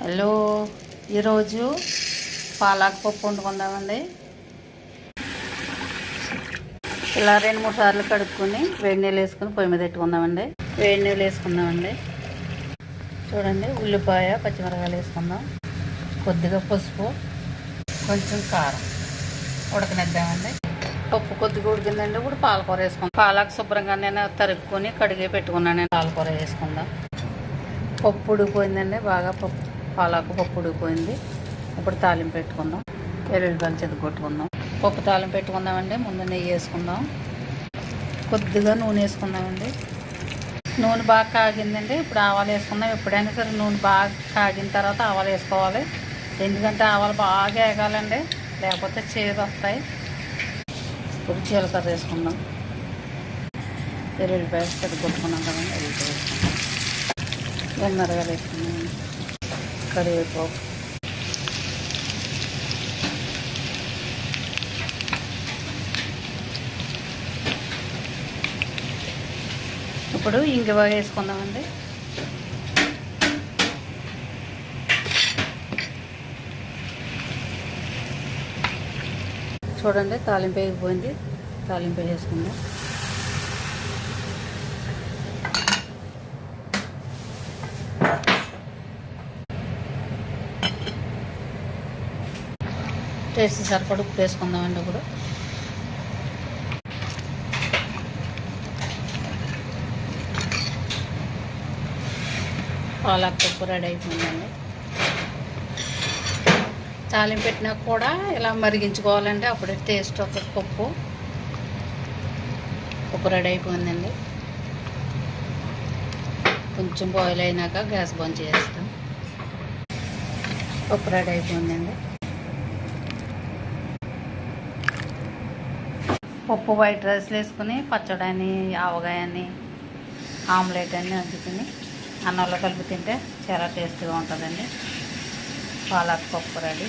Hello, ఈరోజు పాలక్ పప్పు వండుకుందామండి. ఇలా 2-3 సార్లు కడుక్కొని వేడి నీళ్ళు వేసుకొని పొయ్యి మీద పెట్టుకుందామండి. వేడి నీళ్ళు వేసుకుందామండి. చూడండి, ఉల్లిపాయ పచ్చిమిరపకాయలు వేసుకుందాం, కొద్దిగా పసుపు, కొంచెం కారం ఉడకనిద్దామండి. పప్పు కొద్దిగా ఉడికిందండి. ఇప్పుడు పాలకూర వేసుకుందాం. పాలక్ శుభ్రంగా నేను తరుక్కొని కడిగి పెట్టుకున్నాను. పాలకూర వేసుకుందాం. పప్పు ఉడికిపోయిందండి, బాగా పాలకు పప్పు ఉడికిపోయింది. ఇప్పుడు తాలింపు పెట్టుకుందాం. వెల్లుల్లిపాయలు చెదగొట్టుకుందాం. పప్పు తాలింపు పెట్టుకుందామండి. ముందు నెయ్యి వేసుకుందాం, కొద్దిగా నూనె వేసుకుందామండి. నూనె బాగా కాగిందండి. ఇప్పుడు ఆవాలు వేసుకుందాం. ఎప్పుడైనా సరే నూనె బాగా కాగిన తర్వాత ఆవాలు వేసుకోవాలి. ఎందుకంటే ఆవాలు బాగా వేగాలండి, లేకపోతే చేదు వస్తాయి. ఇప్పుడు జీలకర్ర వేసుకుందాం. వెల్లుల్లిపాయలు చెదగొట్టుకున్నాం కదండి, వెల్లుల్లిపాయ వేసుకుందాం. మిరపకాయలు వేసుకుందాం. కరివేపాకు, ఇప్పుడు ఇంగువ వేసుకుందామండి. చూడండి, తాలింపు వేగిపోయింది. తాలింపు వేసుకుందాం. టేస్ట్ సరిపడా ఉప్పు వేసుకుందామండి. ఇప్పుడు పాలక్ పప్పు రెడీ అయిపోయిందండి. తాలింపు పెట్టినా కూడా ఇలా మరిగించుకోవాలండి, అప్పుడే టేస్ట్ వస్తుంది. పప్పు రెడీ అయిపోయిందండి. కొంచెం బాయిల్ అయినాక గ్యాస్ బంద్ చేస్తాం. పప్పు రెడీ అయిపోయిందండి. పప్పు వైట్ రైస్లు వేసుకుని పచ్చడి అని, ఆవకాయ అని, ఆమ్లెట్ అని అద్దుకుని అన్నంలో కలిపి తింటే చాలా టేస్ట్గా ఉంటుందండి. పాలక్ పప్పు రెడీ.